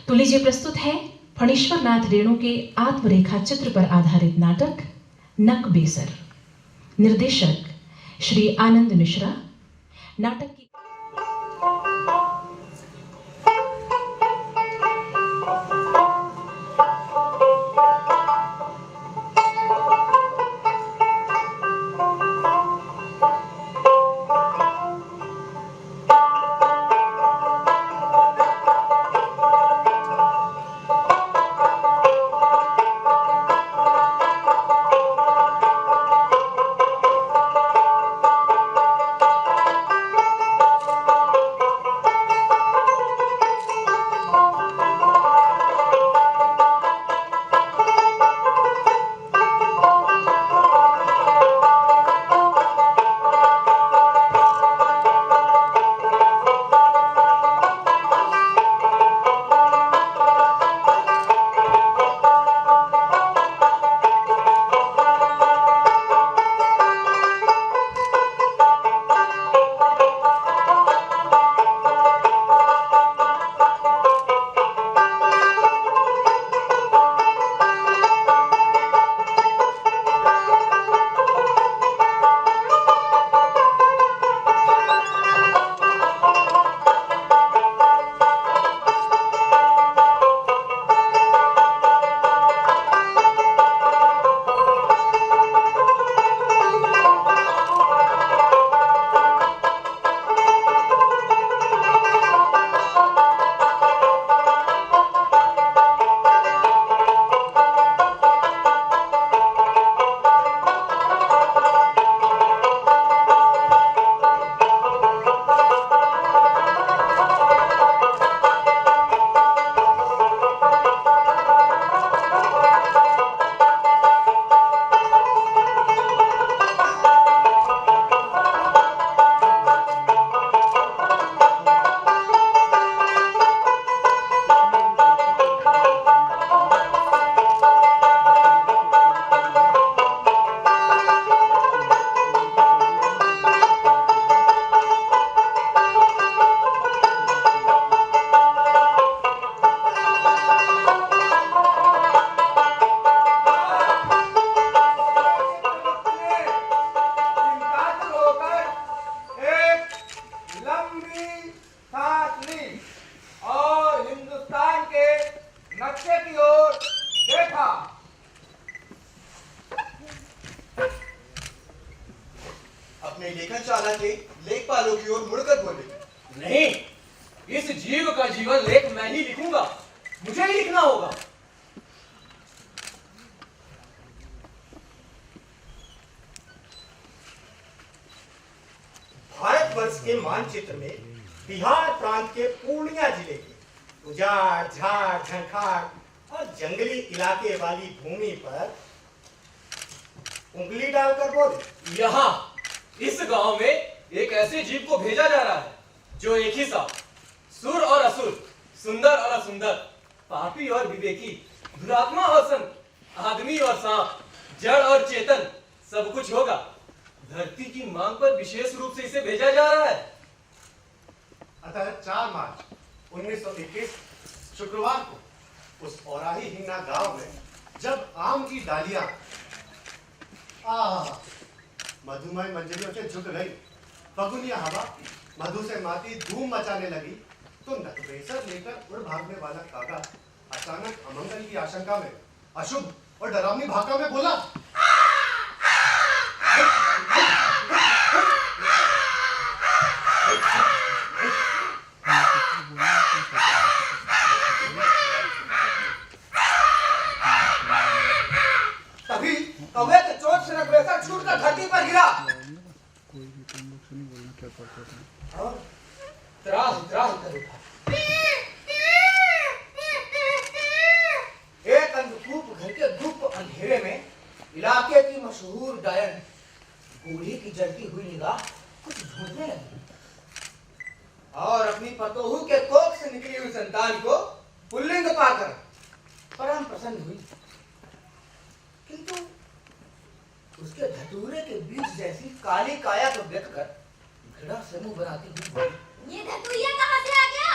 तो लीजिए प्रस्तुत है फणीश्वर नाथ रेणु के आत्मरेखा चित्र पर आधारित नाटक नक बेसर। निर्देशक श्री आनंद मिश्रा। नाटक की लेखपालों की ओर मुड़कर बोले, नहीं, इस जीव का जीवन लेख मैं ही लिखूंगा, मुझे ही लिखना होगा। भारतवर्ष के मानचित्र में बिहार प्रांत के पूर्णिया जिले के उजाड़, झाड़, झंखाड़ और जंगली इलाके वाली भूमि पर उंगली डालकर बोले, यहाँ इस गांव में एक ऐसे जीव को भेजा जा रहा है जो एक ही सा सुर और असुर, सुंदर और असुंदर, पापी और विवेकी, दुरात्मा और संत, आदमी और सांप, जड़ और चेतन सब कुछ होगा। धरती की मांग पर विशेष रूप से इसे भेजा जा रहा है। अतः 4 मार्च 1921 शुक्रवार को उस औराही हिंगना गांव में जब आम की डालियां मधुमय मंजरियों से झुक गई, फगुनिया हवा मधु से माती धूम मचाने लगी, तो नकबेसर लेकर उड़ भागने वाला कागा अचानक अमंगल की आशंका में अशुभ और डरावनी भाषा में बोला, तभी कौवे के चोट से नकबेसर छूटकर धरती पर गिरा और त्राही कर उठा। एक अंधकूप घर के गुप्त अंधेरे में इलाके की मशहूर डायन बूढ़ी की जलती हुई निगाह कुछ ढूंढने लगी और अपनी पतोहू के कोख से निकली हुई संतान को पुल्लिंग पाकर परम प्रसन्न हुई, किंतु उसके धतूरे के बीच जैसी काली काया को देखकर घृणा से मुंह बनाती हुई बोली, ये धतूरिया कहाँ से आ गया?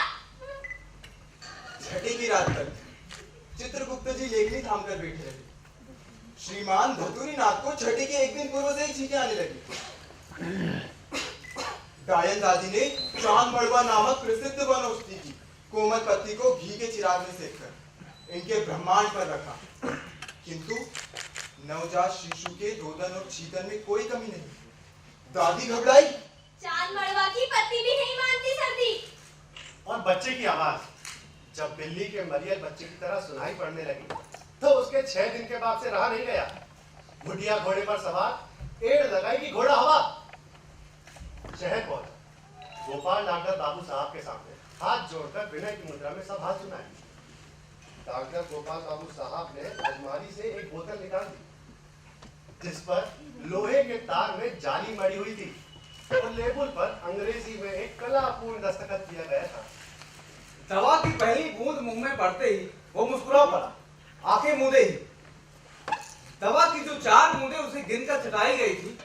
छठी की रात तक चित्रगुप्त जी लेखनी थाम कर बैठे रहे। श्रीमान धतूरी नाथ को छठी के एक दिन पूर्व से ही छींकें आने लगी। गायन दादी ने चांद मड़वा नामक प्रसिद्ध वनौषधि की कोमल पत्ती को घी के चिराग में सेककर इनके ब्रह्मांड पर रखा, किंतु नवजात शिशु के रोदन और छींकन में कोई कमी नहीं। दादी घबराई। चांद मड़वा की पत्ती भी नहीं मानती सर्दी। और बच्चे की आवाज जब बिल्ली के मरियल बच्चे की तरह सुनाई पड़ने लगी तो उसके 6 दिन के बाद से रहा नहीं गया। बुढ़िया घोड़े पर सवार एड़ लगाई कि घोड़ा हवा। शहर पहुंचा। गोपाल डॉक्टर बाबू साहब के सामने हाथ जोड़कर विनय की मुद्रा में सब हाथ सुनाए। डॉक्टर गोपाल बाबू साहब ने अलमारी से एक बोतल निकाल दी जिस पर लोहे के तार में जाली मड़ी हुई थी और लेबल पर अंग्रेजी में एक कलापूर्ण दस्तखत किया गया था। दवा की पहली बूंद मुंह में पड़ते ही वो मुस्कुरा पड़ा, आंखें मूंदे ही। दवा की जो 4 बूंदें उसे गिनकर चटाई गई थी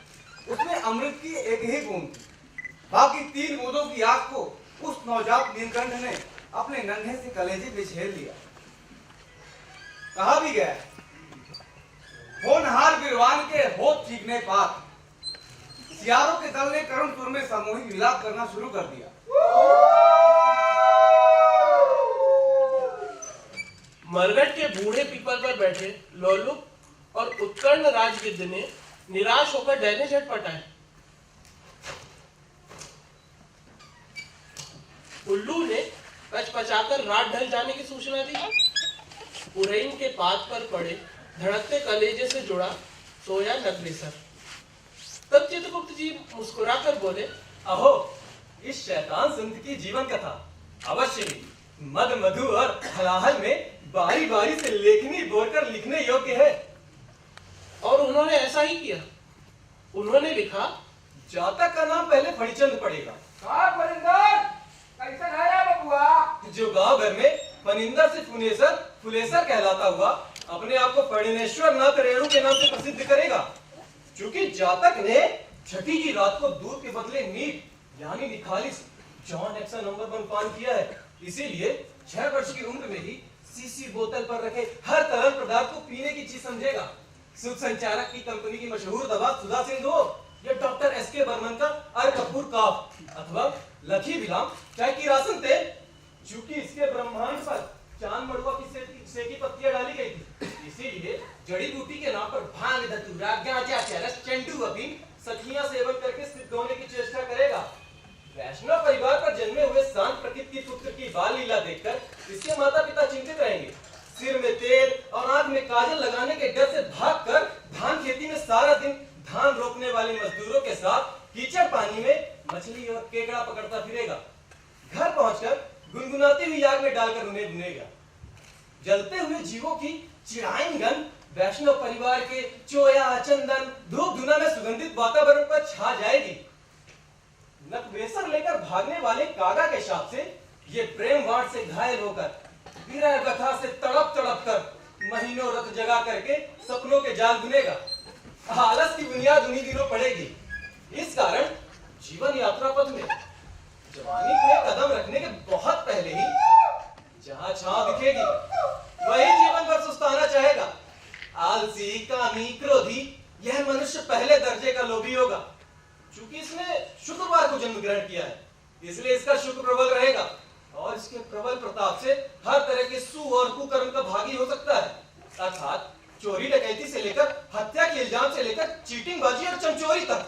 उसमें अमृत की एक ही बूंद थी। बाकी 3 बूंदों की आग को उस नवजात नीलकंठ ने अपने नन्हे से कलेजे पे छेड़ लिया। कहा भी गया है, होनहार वीरवान के होठ चीखने पार सियारों के दल ने करुण सुर में सामूहिक विलाप करना शुरू कर दिया। मरघट के बूढ़े पीपल पर बैठे लोलुप और उत्कर्ण राजगिद्ध ने निराश होकर डरने झटपट आए। उल्लू ने कचपचाकर रात ढल जाने की सूचना दी। उरैन के पात पर पड़े धड़कते कलेजे से जुड़ा सोया नगरेसर। तब चित्रगुप्त जी मुस्कुराकर बोले, अहो, इस शैतान संत की जीवन कथा अवश्य ही मद मधु और हलाहल में बारी बारी से लेखनी बोलकर लिखने योग्य है। और उन्होंने ऐसा ही किया। उन्होंने लिखा, जातक का नाम पहले फणीचंद पड़ेगा, कैसा है बबुआ? जो गांव भर में फनिंदर से फुनेसर फुलेसर कहलाता हुआ अपने आप को फणिनेश्वर नाथ रेणु के नाम से प्रसिद्ध करेगा। चूंकि जातक ने छठी की रात को दूध के बदले नीट यानी निखालिस जॉन एक्सा नंबर 1 पान किया है, इसीलिए 6 वर्ष की उम्र में ही सीसी बोतल पर रखे हर तरल पदार्थ को पीने की चीज समझेगा। सुख संचारक की कंपनी की मशहूर दवा सुधा सिंधु हो या डॉक्टर एसके बर्मन का अरकपूर काफ अथवा लखी विलाम चाय की रासन तेल, चूंकि इसके ब्रह्मांड पर चांद मड़ुआ की सेकी पत्तियां डाली गई थी, इसीलिए जड़ी बूटी के नाम पर भांग धतूरा गांजा चरस चंडू अफीम सखियां सेवन करके सिद्ध होने की चेष्टा करेगा। वैष्णव परिवार पर जन्मे हुए शांत प्रकृति के पुत्र की बाल लीला देखकर इसके माता पिता चिंतित रहेंगे। सिर में तेल और आंख में काजल लगाने के डर से भागकर धान खेती में सारा दिन धान रोपने वाले मजदूरों के साथ कीचड़ पानी में मछली और केकड़ा पकड़ता फिरेगा। घर पहुंचकर गुनगुनाती हुई आग में डालकर उन्हें भुनेगा। जलते हुए जीवों की चिड़ाइन गंध वैष्णव परिवार के चोया चंदन धूप धुना में सुगंधित वातावरण पर छा जाएगी। नकबेसर लेकर भागने वाले कागा के शाप से ये प्रेम वाण से घायल होकर विरह कथा से तड़प तड़प कर महीनों रत जगा करके सपनों के जाल बुनेगा। आलस की बुनियाद उन्हीं दिनों पड़ेगी। इस कारण जीवन यात्रा पथ में जवानी में कदम रखने के बहुत पहले ही जहां छांव दिखेगी वही जीवन पर सुस्ताना चाहेगा। आलसी, कामी, क्रोधी यह मनुष्य पहले दर्जे का लोभी होगा। चूंकि इसने शुक्रवार को जन्म ग्रहण किया है, इसलिए इसका शुक्र प्रबल रहेगा और इसके प्रबल प्रताप से हर तरह के सु और कुकर्म का भागी हो सकता है, अर्थात चोरी डकैती से लेकर हत्या के इल्जाम से लेकर चीटिंगबाजी और चमचोरी तक।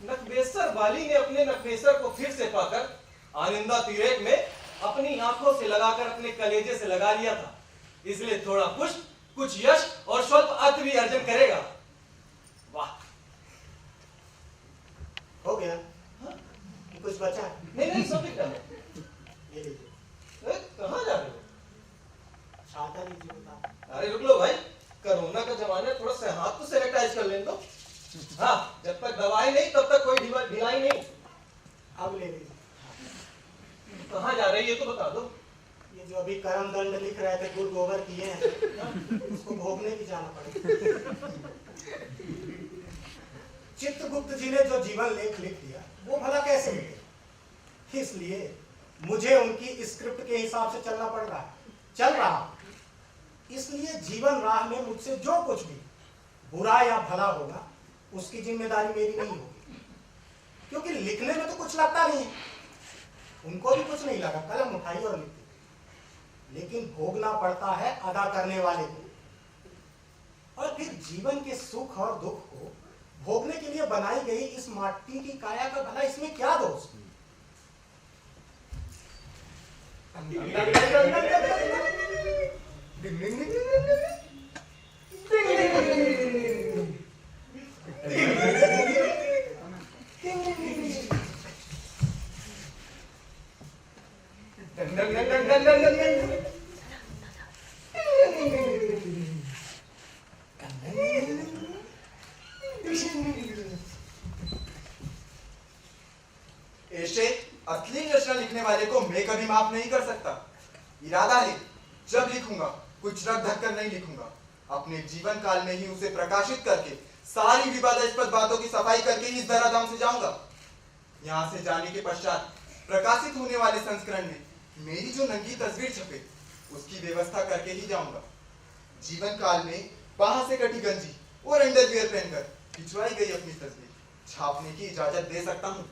नकबेसर वाली ने अपने नकबेसर को फिर से पाकर आनंदा तिरेक में अपनी आंखों से लगाकर अपने कलेजे से लगा लिया था, इसलिए थोड़ा पुष्प, कुछ यश और स्वल्प अर्थ भी अर्जन करेगा। वाह, हो गया? हाँ? कुछ बचा? नहीं सब लिखा है। ये लीजिए। कहाँ जा रहे हो? छाता लीजिए बता। अरे रुक लो भाई, कोरोना का जमाना है, थोड़ा सा हाथ तो सैनिटाइज कर लें तो। हाँ, जब तक दवाई नहीं तब तक कोई ढिलाई नहीं। अब ले लीजिए। कहाँ जा रहे हैं ये तो बता दो। ये जो अभी कर्म दंड लिख रहे थे गुड़ गोबर किए हैं उसको भोगने भी जाना पड़ेगा। चित्रगुप्त जी ने जो जीवन लेख लिख दिया वो भला कैसे लिखे? इसलिए मुझे उनकी स्क्रिप्ट के हिसाब से चलना पड़ रहा है, चल रहा। इसलिए जीवन राह में मुझसे जो कुछ भी बुरा या भला होगा उसकी जिम्मेदारी मेरी नहीं होगी, क्योंकि लिखने में तो कुछ लगता नहीं है। उनको भी कुछ नहीं लगा, कलम उठाई और लिख दी। लेकिन भोगना पड़ता है अदा करने वाले को। और फिर जीवन के सुख और दुख को भोगने के लिए बनाई गई इस माटी की काया का भला इसमें क्या दोष? ऐसे अश्लील रचना लिखने वाले को मैं कभी माफ नहीं कर सकता। इरादा है जब लिखूंगा कुछ रख ढक कर नहीं लिखूंगा, अपने जीवन काल में ही उसे प्रकाशित करके सारी विवादास्पद बातों की सफाई करके ही इस धराधाम से जाऊंगा। यहाँ से जाने के पश्चात प्रकाशित होने वाले संस्करण में मेरी जो नंगी तस्वीर छपे उसकी व्यवस्था करके ही जाऊंगा। जीवन काल में बाहर से कटी गंजी और अंडरवियर पहनकर खिंचवाई गई अपनी तस्वीर छापने की इजाजत दे सकता हूँ।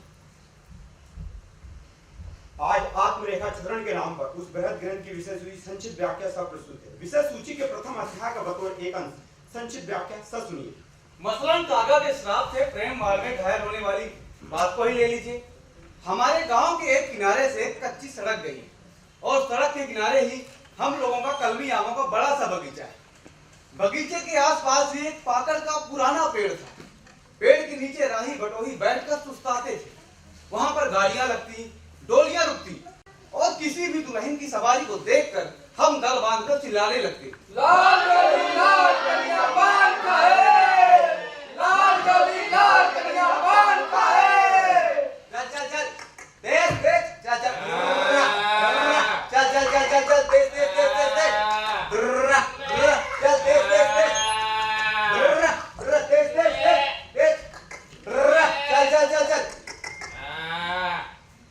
आज आत्मरेखा चित्रण के नाम पर उस बृहद ग्रंथ की विषय सूची संक्षिप्त व्याख्या सब प्रस्तुत है। विषय सूची के प्रथम अध्याय का बतौर एक अंश संक्षिप्त व्याख्या सब सुनिए। मसलन कागा के श्राप से प्रेम मार्ग में घायल होने वाली बात को ही ले लीजिए। हमारे गांव के एक किनारे से कच्ची सड़क गई है और सड़क के किनारे ही हम लोगों का कलमी आमों का बड़ा सा बगीचा है। बगीचे के आसपास भी एक पाकड़ का पुराना पेड़ था। पेड़ के नीचे राही बटोही बैठकर सुस्ताते थे। वहां पर गाड़ियां लगती, डोलियां रुकती और किसी भी दुल्हन की सवारी को देखकर हम दल बांधकर चिल्लाने लगते, लाल गली लाल कन्या पान खाए, लाल गली लाल कन्या पान खाए। चल चल चल तेज तेज चल चल चल चल चल चल चल तेज तेज तेज तेज तेज चल तेज तेज तेज तेज तेज चल चल चल चल।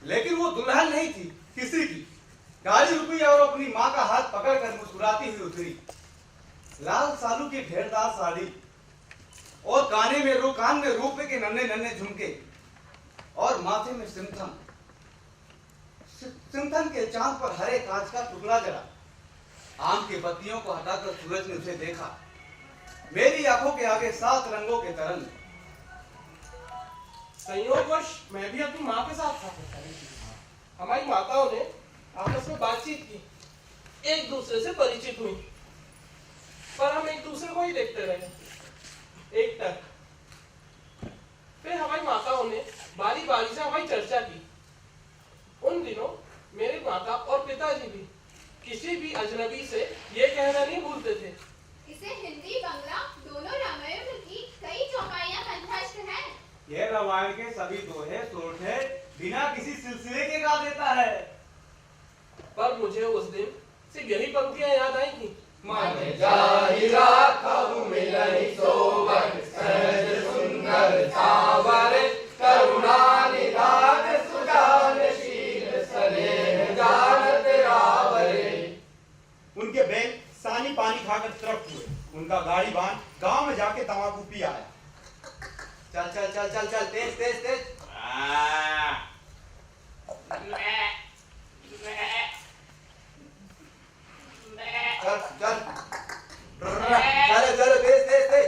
लेकिन वो दुल्हन नहीं थी, किसी की। गाड़ी रुकी और अपनी माँ का हाथ पकड़कर मुस्कुराती हुई उतरी। लाल सालू की घेरदार साड़ी और कान में रूपे के नन्हे नन्हे झुमके और माथे में सिमथन। सिमथन के चांद पर हरे कांच का टुकड़ा जला। आम के पत्तियों को हटाकर सूरज ने उसे देखा। मेरी आंखों के आगे 7 रंगों के तरंग। संयोगवश मैं भी अपनी माँ के साथ था। हमारी माताओं ने आपस में बातचीत की, एक दूसरे से परिचित हुई, पर हम एक दूसरे को ही देखते रहे एक तक। फिर हमारी माताओं ने बारी बारी से हमारी चर्चा की। उन दिनों मेरे माता और पिताजी भी किसी भी अजनबी से ये कहना नहीं भूलते थे, इसे हिंदी बांग्ला दोनों रामायण की कई चौपाइयां कंठस्थ हैं। ये रामायण के सभी दोहे सोठे बिना किसी सिलसिले के गा देता है। पर मुझे उस दिन सिर्फ यही पंक्तियां याद आई थी। मन जाहिरा कहूँ मिलहि सोबर, सहज सुंदर सावर, करुणा निधान सुजानशील, सनेह जानत रावरे। उनके बैल सानी पानी खाकर तृप्त हुए। उनका गाड़ी बांध गांव में जाके तंबाकू पी आया। चल चल चल चल चल तेज तेज तेज चल चल चलो चलो तेज तेज तेज।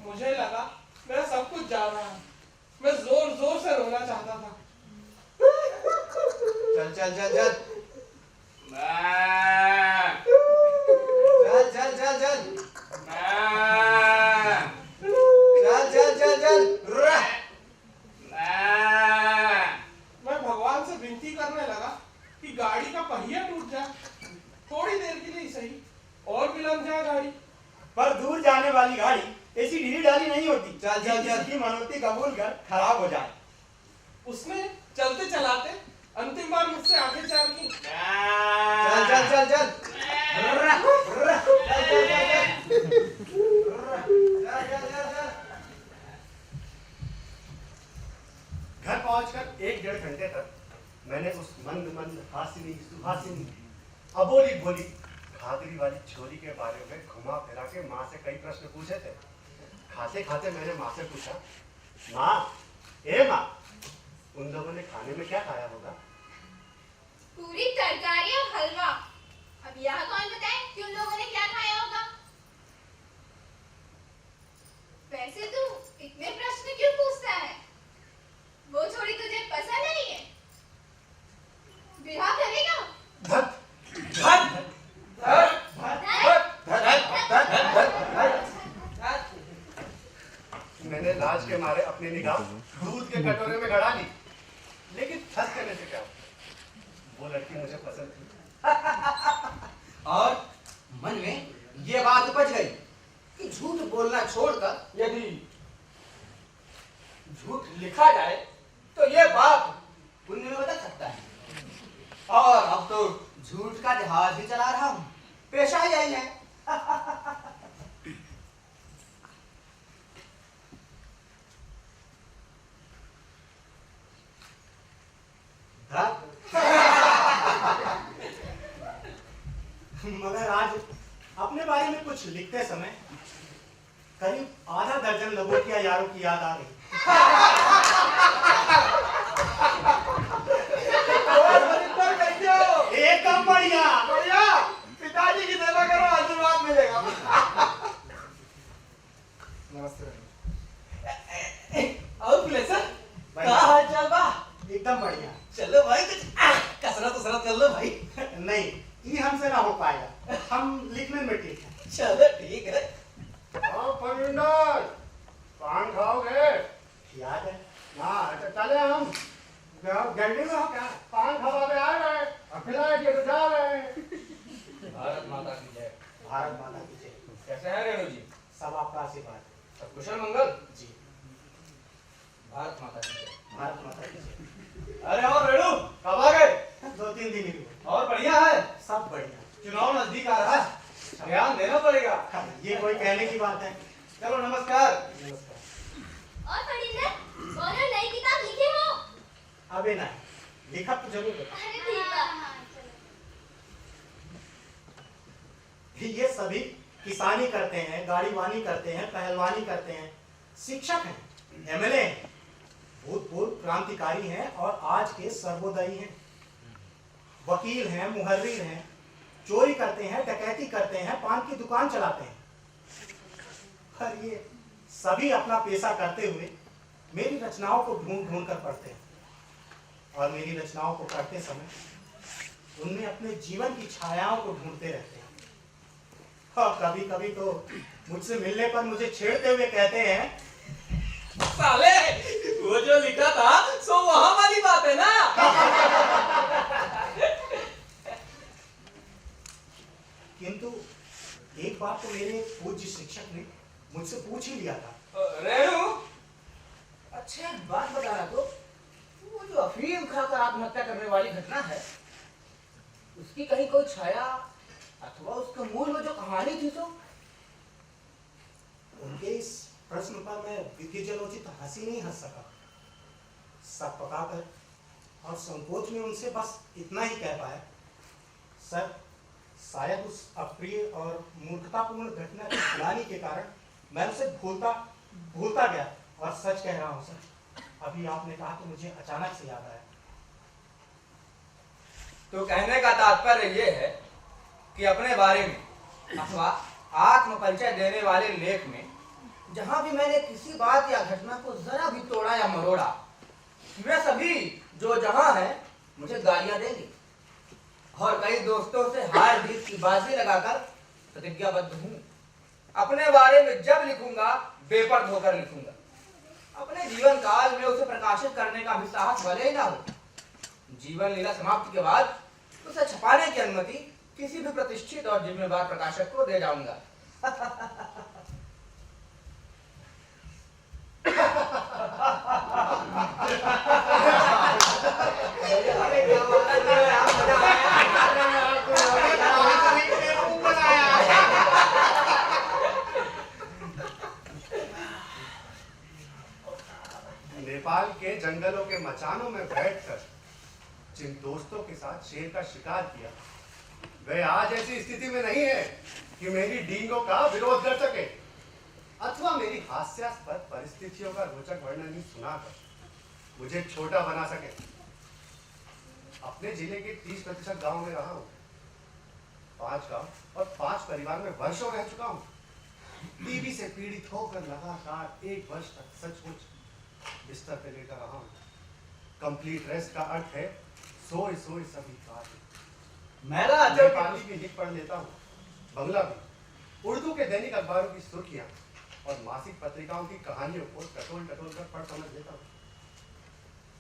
मुझे लगा मेरा सब कुछ जा रहा है। मैं जोर जोर से रोना चाहता था। चल चल चल चल चल चल चल चल चल चल चल चल। मैं भगवान से विनती करने लगा कि गाड़ी का पहिया टूट जाए, थोड़ी देर के लिए सही, और भी लग जाए गाड़ी। पर दूर जाने वाली गाड़ी ऐसी ढीली ढाली नहीं होती। चल चल चल की मनोती कबूल कर खराब हो जाए। उसने चलते चलाते अंतिम बार मुझसे आंखें चार की। चल चल चल चल घर पहुंचकर 1-1.5 घंटे तक मैंने उस मंद मंद हासिनी सुहासिनी अबोली भोली घाघरी वाली छोरी के बारे में घुमा फिरा के माँ से कई प्रश्न पूछे थे। खाते खाते मैंने माँ से पूछा, माँ ए माँ, उन लोगों ने खाने में क्या खाया होगा? पूरी तरकारी और हलवा। अब यह कौन बताए कि उन लोगों ने क्या खाया होगा? वैसे तू इतने प्रश्न क्यों पूछता है? वो छोरी तुझे पसंद नहीं है? विवाह करेगा? धत धत मैंने लाज के मारे अपनी निगाह दूध के कटोरे में गड़ा ली, लेकिन धत करने से क्या? वो लड़की मुझे पसंद थी। और मन में ये बात उपज गई कि झूठ बोलना छोड़कर यदि झूठ लिखा जाए तो ये बात पुण्य में बदल सकता है। और अब तो झूठ का जहाज ही चला रहा हूं, पेशा ही यही है। मगर आज अपने बारे में कुछ लिखते समय करीब आधा दर्जन लोगों की यारों की याद आ गई। एकदम बढ़िया बढ़िया, पिताजी की सेवा करो, आशीर्वाद मिलेगा। नमस्ते। और प्लेसर क्या हाल चाल बा? एकदम बढ़िया। चलो भाई कुछ कसरत कर लो भाई। नहीं, ये हमसे ना हो पाएगा, हम लिखने में ठीक है। चलो ठीक है। फर्नांडोज, पान खाओगे? याद है हाँ, चले हम गड्डी में हो क्या? पान खवा के आ गए, अब खिलाए के तो जा रहे हैं। भारत माता की जय। भारत माता की जय। कैसे हैं रेणु जी? सब आपका आशीर्वाद। सब कुशल मंगल? जी। भारत माता की जय। भारत माता की जय। अरे और रेणु कब आ गए? 2-3 दिन ही हुए। और बढ़िया है? सब बढ़िया। चुनाव नजदीक आ रहा है, ध्यान देना पड़ेगा। ये कोई कहने की बात है। चलो नमस्कार। नमस्कार। और फरिंदर, बोलो नई किताब लिखे हो? अबे नहीं, लिखा तो जरूर है। अरे ठीक है। ये सभी किसानी करते हैं, गाड़ी वानी करते हैं, पहलवानी करते हैं, शिक्षक हैं, एमएलए हैं, भूतपूर्व क्रांतिकारी हैं और आज के सर्वोदयी हैं, वकील हैं, मुहर्रिर हैं, चोरी करते हैं, डकैती करते हैं, पान की दुकान चलाते हैं। पर ये सभी अपना पेशा करते हुए मेरी रचनाओं को ढूंढ ढूंढ कर पढ़ते हैं और मेरी रचनाओं को पढ़ते समय उनमें अपने जीवन की छायाओं को ढूंढते रहते हैं। और कभी कभी तो मुझसे मिलने पर मुझे छेड़ते हुए कहते हैं, साले वो जो लिखा था सो वहां वाली बात है ना। किंतु एक बार तो मेरे पूज्य शिक्षक ने मुझसे पूछ ही लिया था। रेणु, अच्छा एक बात बताना तो, वो जो अफीम खाकर आत्महत्या करने वाली घटना है, उसकी कहीं कोई छाया अथवा उसके मूल में जो कहानी थी तो? उनके इस प्रश्न पर मैं विद्युजनोचित हंसी नहीं हंस सका। सर पकाकर और संकोच में उनसे बस इतना ही कह पाया, सर शायद उस अप्रिय और मूर्खतापूर्ण घटना की ग्लानि के कारण मैं उसे भूलता गया। और सच कह रहा हूँ सर, अभी आपने कहा तो मुझे अचानक से याद आया। तो कहने का तात्पर्य ये है कि अपने बारे में अथवा आत्म परिचय देने वाले लेख में जहां भी मैंने किसी बात या घटना को जरा भी तोड़ा या मरोड़ा, वे सभी जो जहां है मुझे गालियां देंगे और कई दोस्तों से हार जीत की बाजी लगाकर प्रतिज्ञाबद्ध हूं, अपने बारे में जब लिखूंगा बेपर्द होकर लिखूंगा। अपने जीवन काल में उसे प्रकाशित करने का भी साहस भले ही ना हो, जीवन लीला समाप्ति के बाद उसे छपाने की अनुमति किसी भी प्रतिष्ठित और जिम्मेदार प्रकाशक को दे जाऊंगा। नेपाल के जंगलों के मचानों में बैठकर जिन दोस्तों के साथ शेर का शिकार किया, वे आज ऐसी स्थिति में नहीं है कि मेरी डींगों का विरोध कर सके अथवा मेरी हास्यास्पद परिस्थितियों का रोचक वर्णन ही सुनाकर मुझे छोटा बना सके। अपने जिले के 30% गांव में रहा हूं, 5 गांव और 5 परिवार में वर्षों रह चुका हूं। टीबी से पीड़ित होकर लगातार 1 वर्ष तक सचमुच बिस्तर पे लेकर रहा हूं। कंप्लीट रेस्ट का अर्थ है सोए सोए सभी कार्य। मेरा मैं अजब पाली भी लिख पढ़ लेता हूँ, बंगला भी, उर्दू के दैनिक अखबारों की सुर्खियां और मासिक पत्रिकाओं की कहानियों को टटोल टटोल कर पढ़ समझ लेता हूँ।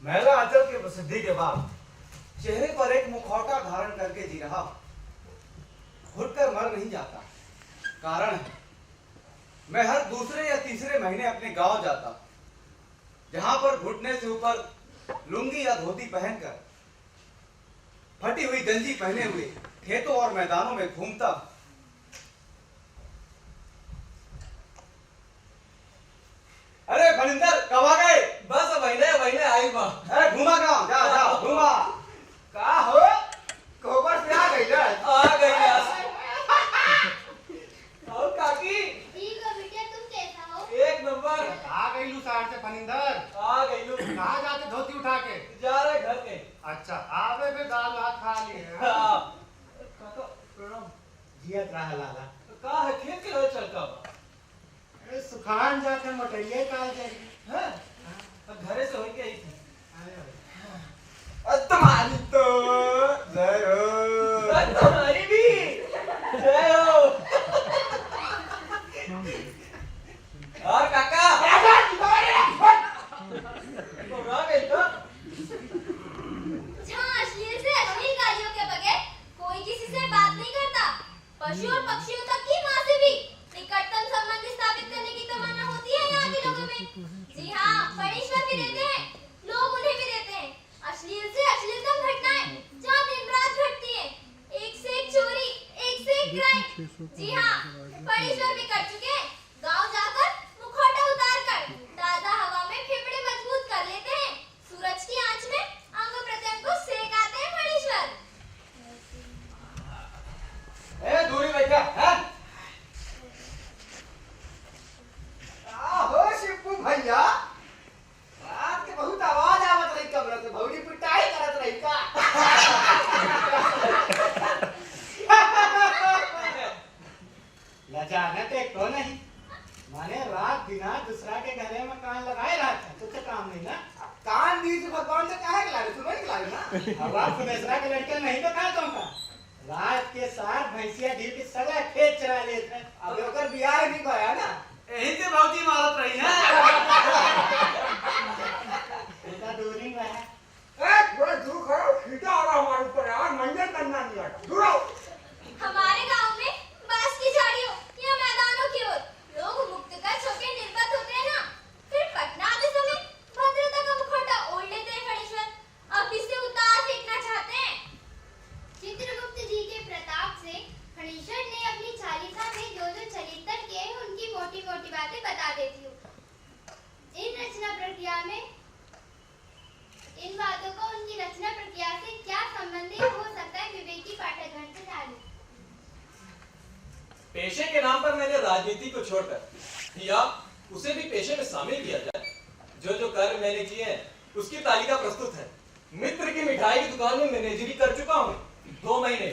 मेरा अजब की प्रसिद्धि के बाद चेहरे पर एक मुखौटा धारण करके जी रहा, घुटकर मर नहीं जाता। कारण है मैं हर दूसरे या तीसरे महीने अपने गांव जाता, जहां पर घुटने से ऊपर लुंगी या धोती पहनकर फटी हुई गंजी पहने हुए खेतों और मैदानों में घूमता। अरे फनिंदर कब आ गए? बस वहीने आई बा। अरे घुमा गांव, जा जा घुमा। का हो कोबर से आ गई ना? आ गई यार। और काकी ठीक हो बेटा, तुम कैसा हो? एक नंबर। आ गई लू शहर से फनिंदर। आ गई लू। कहाँ जाते धोती उठा के? जा रहे घर के। अच्छा, आवे भी दाल भात खा लिए हैं। काका प्रणाम। जियत रहा लाला। का है खेत के चल का बा? अरे सुखान जाके मटरिया काल जाएगी। हैं? घरे से होके आई थी। तुम्हारी तो जय हो। तुम्हारी भी जय हो। और काका तो आ गई तो जहाँ अश्लील से अश्लील कार्यों के बगैर कोई किसी से बात नहीं करता। पशु और पक्षियों तक की माँ से भी निकटतम संबंध स्थापित करने की तमन्ना होती है यहाँ के लोगों में। जी हाँ, परमेश्वर भी देते हैं, लोग उन्हें भी देते हैं। अश्लील से अश्लीलतम घटनाएं जहाँ दिन रात घटती है, एक से एक चोरी, एक से एक क्राइम। जी हाँ, परमेश्वर भी कर चुके हैं। गांव जाकर मुखौटा उतार कर ताजा हवा में फेफड़े मजबूत कर लेते हैं। सूरज की आंच में अंग प्रत्यंग को सेकाते हैं परमेश्वर। ए दूरी बैठा है। हो शिपू भैया, रात के बहुत आवाज आवत रही कमरा से, भौरी पिटाई करत रही का। लजानत एक तो नहीं, माने रात बिना दूसरा के घरे में कान लगाए रहता, तुझे काम नहीं ना। कान दी से भगवान से काहे के लागे? सुनो नहीं लागे ना। अब आप सुमेशरा के लड़के नहीं तो कहा तुमका रात के साथ भैंसिया ढील के सगा खेत चरा लेते हैं। अब ओकर बियाह नहीं पाया ना, यही से भौजी मारत रही है। उनका दूरी में है। ए बड़ा दुख है, खींचा आ रहा हमारे ऊपर यार, मंजन करना नहीं आता। दूर आओ। हमारे गांव में बांस की झाड़ियों या मैदानों की ओर लोग मुक्त कर छुपके निर्गत होते हैं ना, फिर पटना आते समय भद्रता का मुखौटा ओढ़ लेते हैं फणीश्वर। अब इससे उतार फेंकना चाहते हैं। चित्रगुप्त जी के प्रताप से फणीश्वर ने अपनी चालीसा में जो चरित्र किए हैं उनकी मोटी मोटी बातें बता देती हूँ। इन रचना प्रक्रिया में इन बातों को उनकी रचना प्रक्रिया से क्या संबंधित हो सकता है, विवेकी पाठकगण से जानें। पेशे के नाम पर मैंने राजनीति को छोड़कर या उसे भी पेशे में शामिल किया जाए। जो जो कर्म मैंने किए हैं उसकी तालिका प्रस्तुत है। मित्र की मिठाई की दुकान में मैनेजरी कर चुका हूँ 2 महीने।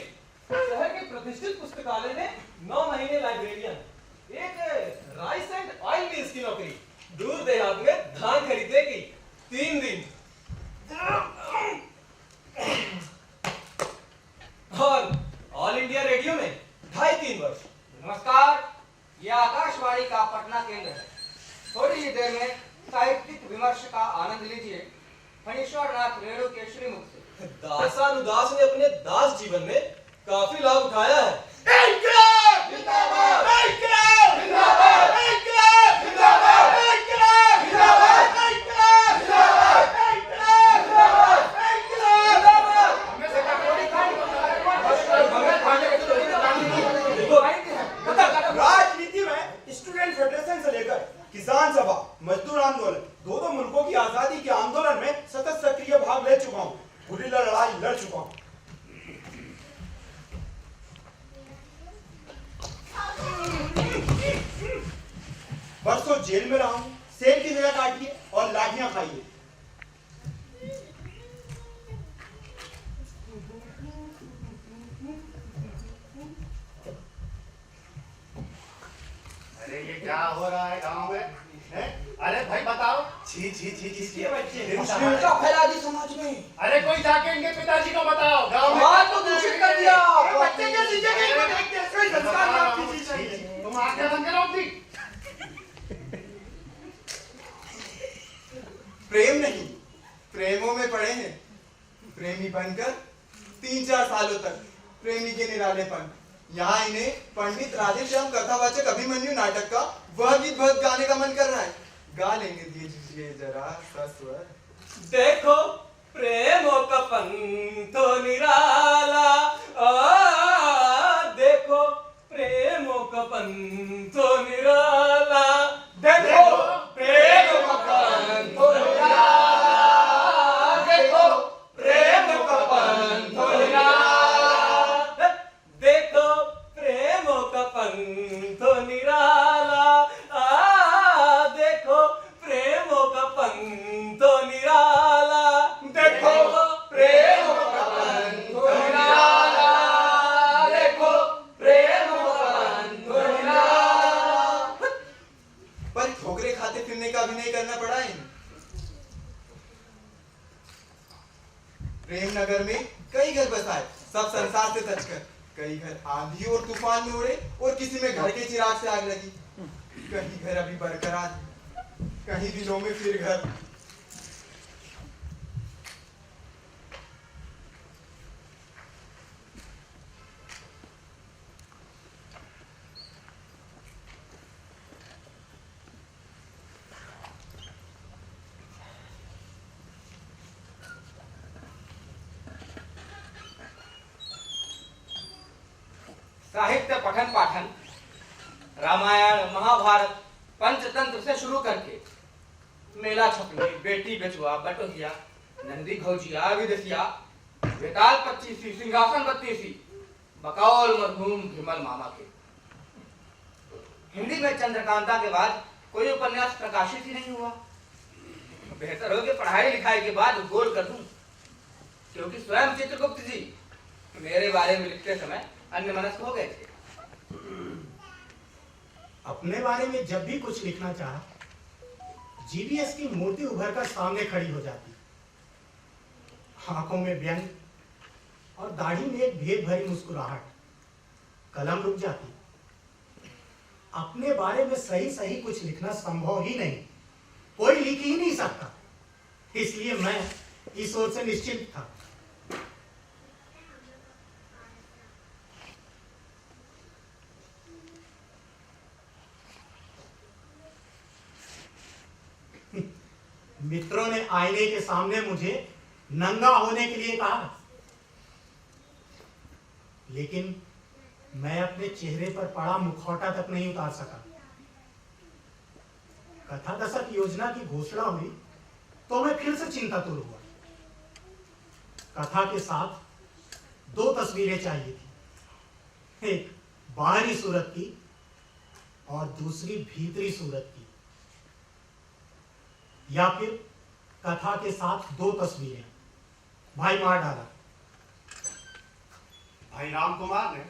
शहर के प्रतिष्ठित पुस्तकालय में 9 महीने लाइब्रेरियन, एक राइस एंड ऑयल मिल्स की नौकरी, दूर देहात में धान खरीदने की 3 दिन, और ऑल इंडिया रेडियो में 2.5-3 वर्ष। नमस्कार, यह आकाशवाणी का पटना केंद्र है। थोड़ी ही देर में साहित्यिक विमर्श का आनंद लीजिए फणीश्वर नाथ रेणु के श्रीमुख से। दासानुदास ने अपने दास जीवन में काफी लाभ उठाया है। इंकलाब जिंदाबाद, इंकलाब जिंदाबाद, इंकलाब जिंदाबाद, इंकलाब जिंदाबाद, इंकलाब जिंदाबाद, इंकलाब जिंदाबाद, इंकलाब जिंदाबाद। हमें से राजनीति में स्टूडेंट फेडरेशन से लेकर किसान सभा, मजदूर आंदोलन, 2 मुल्कों की आजादी के आंदोलन में सतत सक्रिय भाग ले चुका हूँ। गुरिल्ला लड़ाई लड़ चुका हूं। बरसों जेल में रहा हूं, शेर की जगह काटिए और लाठियां खाइए। अरे ये क्या हो रहा है गांव में? हैं? अरे भाई बताओ। छी छी छी छी छी बच्चे अश्लीलता फैला दी समाज में। अरे कोई जाके इनके पिताजी को बताओ। गांव में समाज को दूषित कर दिया। बच्चे के नीचे कहीं को देख के कोई संस्कार आपकी चीज चाहिए। तुम आंखें बंद करो अपनी। प्रेम नहीं, प्रेमों में पड़े हैं। प्रेमी बनकर 3-4 सालों तक प्रेमी के निरालेपन। यहाँ इन्हें पंडित राधेश्याम कथावाचक अभिमन्यु नाटक का वह गीत बहुत गाने का मन कर रहा है। गा लेंगे दीजिए जरा सस्वर। देखो प्रेमों का पंथ निराला, देखो प्रेमों का पंथ निराला, देखो प्रेम का पंथ निराला, देखो प्रेम का पंथ निराला, देखो प्रेमों का पंथ निराला, देखो प्रेमों का पंथ निराला, देखो प्रेमों का पंथ निराला, देखो प्रेमों का पंथ निराला। पर ठोकरे खाते फिरने का अभिनय करना पड़ा है। प्रेमनगर में कई घर बसाए, सब संसार से तजकर। कई घर आंधी और तूफान में उड़े और किसी में घर के चिराग से आग लगी। कहीं घर अभी बरकरार, कहीं दिनों में फिर घर। साहित्य पठन पाठन रामायण महाभारत पंचतंत्र से शुरू करके मेला छपनी, बेटी बेचुआ, बटोहिया, नंदी घोजिया, विदेशिया, बेताल 25, सिंहासन 32, बकौल मरहूम विमल मामा के। हिंदी में चंद्रकांता के बाद कोई उपन्यास प्रकाशित ही नहीं हुआ। बेहतर हो कि पढ़ाई लिखाई के बाद गोल कर दूं, क्योंकि स्वयं चित्रगुप्त जी मेरे बारे में लिखते समय अन्य मनस्क हो गए थे। अपने बारे में जब भी कुछ लिखना चाहा, जीवीएस की मूर्ति उभर कर सामने खड़ी हो जाती। आंखों में व्यंग और दाढ़ी में एक भेद भरी मुस्कुराहट। कलम रुक जाती। अपने बारे में सही सही कुछ लिखना संभव ही नहीं, कोई लिख ही नहीं सकता। इसलिए मैं इस ओर से निश्चिंत था। मित्रों ने आईने के सामने मुझे नंगा होने के लिए कहा, लेकिन मैं अपने चेहरे पर पड़ा मुखौटा तक नहीं उतार सका। कथा दशक योजना की घोषणा हुई तो मैं फिर से चिंतातुर हुआ। कथा के साथ 2 तस्वीरें चाहिए थी, एक बाहरी सूरत की और दूसरी भीतरी सूरत की, या फिर कथा के साथ 2 तस्वीरें। भाई मार डाला। भाई राम कुमार ने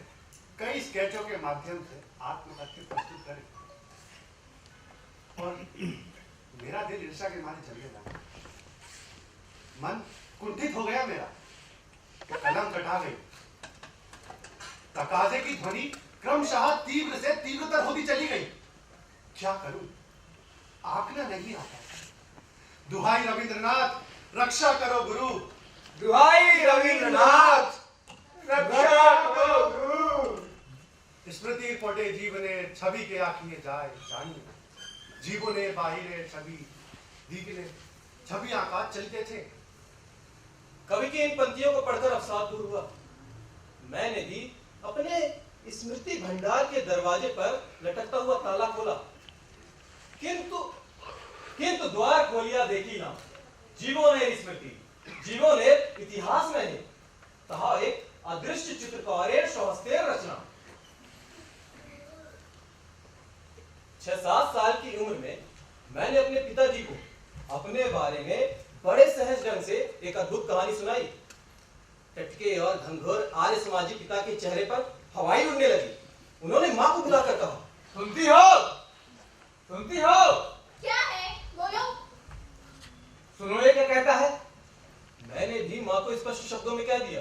कई स्केचों के माध्यम से आत्मकथन प्रस्तुत करे और मेरा दिल ईर्ष्या के मारे जलने लगा। मन कुंठित हो गया मेरा, कलम कटा गई। तकाजे की ध्वनि क्रमशः तीव्र से तीव्रतर होती चली गई। क्या करूं, आंकना नहीं आता। दुहाई रविंद्रनाथ, रक्षा करो गुरु। दुहाई रविंद्रनाथ, रक्षा करो गुरु। स्मृति पटे जीवने छवि के आखिए जाए जानिए। जीवने बाहिरे छवि दीगने छवि आकाश चलते थे। कवि की इन पंक्तियों को पढ़कर अवसाद दूर हुआ। मैंने भी अपने स्मृति भंडार के दरवाजे पर लटकता हुआ ताला खोला, किंतु द्वार खोलिया देखी ना, जीवो ने स्मृति। जीवों ने इतिहास में तहा एक अदृश्य चित्रकारेर स्वहस्तेर रचना। 6-7 साल की उम्र में मैंने अपने पिताजी को अपने बारे में बड़े सहज ढंग से एक अद्भुत कहानी सुनाई। टटके और घनघोर आर्य समाजी पिता के चेहरे पर हवाई उड़ने लगी। उन्होंने मां को बुलाकर कहा, सुनती हो? सुनती हो? क्या है? बोलो। सुनो ये क्या कहता है। मैंने भी मां को स्पष्ट शब्दों में कह दिया,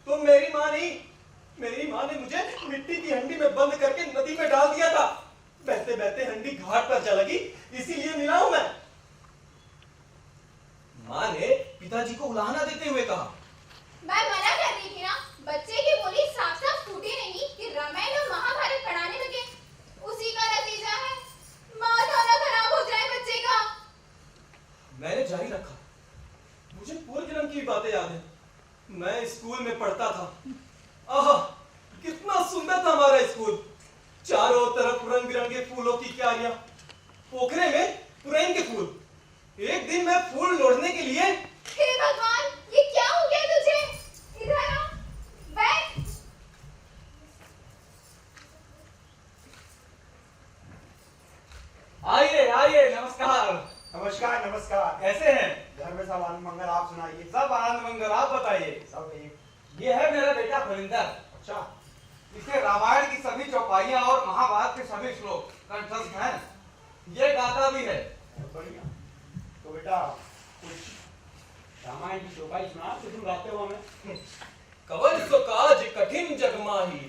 तुम मेरी मां नहीं, मेरी मां ने मुझे मिट्टी की हंडी में बंद करके नदी में डाल दिया था। बहते बहते हंडी घाट पर जा लगी, इसीलिए मिला हूं मैं। मां ने पिताजी को उलाहना देते हुए कहा, मैं मना कर रही थी ना, बच्चे की बोली साफ साफ टूटी नहीं कि रामायण और महाभारत पढ़ाने लगे। उसी का नतीजा है माथा ना खराब हो जाए बच्चे का। मैंने जारी रखा, मुझे पूर्व जन्म की बातें याद है। मैं स्कूल में पढ़ता था। आहा, कितना सुंदर था हमारा स्कूल। चारों तरफ रंग बिरंगे फूलों की क्यारियां, पोखरे में पुरैन के फूल। एक दिन मैं फूल लोढ़ने के लिए, हे भगवान, ये क्या हो गया तुझे? इधर आ, बैठ। आइए आइए, नमस्कार। नमस्कार नमस्कार। कैसे हैं? घर में सब आनंद मंगल, आप सुनाइए। सब आनंद मंगल, आप बताइए। सब ठीक। ये है मेरा बेटा फरिंदर। अच्छा, इसे रामायण की सभी चौपाइयां और महाभारत के सभी श्लोक कंठस्थ हैं। ये गाता भी है। बहुत बढ़िया। तो बेटा कुछ रामायण की चौपाई सुना, तो तुम गाते हो हमें। कवन सो काज कठिन जग माही,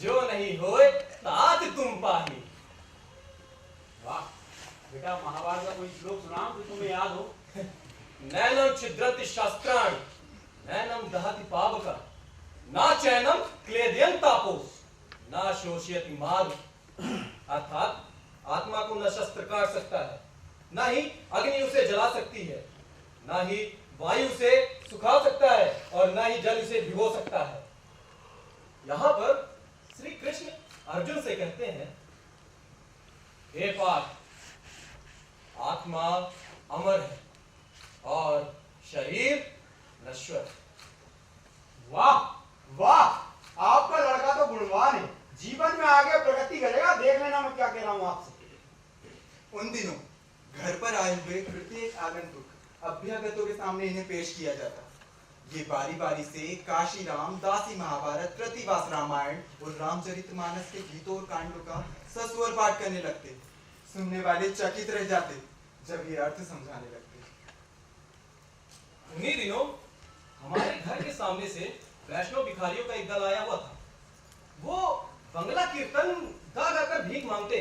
जो नहीं होए तात तुम पाही। वाह बेटा, महाभारत का कोई श्लोक सुना जो तुम्हें याद हो। नैनम छिद्रति शस्त्राणि, नैनम दहति पावक, ना चैनम क्लेदयं तापोस, ना शोषयति मार्ग। अर्थात आत्मा को न शस्त्र काट सकता है, ना ही अग्नि उसे जला सकती है, ना ही वायु से सुखा सकता है, और ना ही जल उसे भिगो सकता है। यहां पर श्री कृष्ण अर्जुन से कहते हैं, हे पार्थ, आत्मा अमर है और शरीर नश्वर। वाह वाह, आपका लड़का तो गुणवान है, जीवन में आगे प्रगति करेगा। देख लेना मैं क्या कह रहा हूँ आपसे। उन दिनों घर पर आए हुए प्रत्येक आगंतुक अभ्यागतों के सामने इन्हें पेश किया जाता। ये बारी बारी से काशी राम, दासी महाभारत, प्रतिवास रामायण और रामचरितमानस के गीतों और कांडों का सस्वर पाठ करने लगते। सुनने वाले चकित रह जाते जब ये अर्थ समझाने लगते। उन्हीं दिनों हमारे घर के सामने से वैष्णव भिखारियों का एक दल आया हुआ था। वो बंगला कीर्तन गा गा कर भीख मांगते।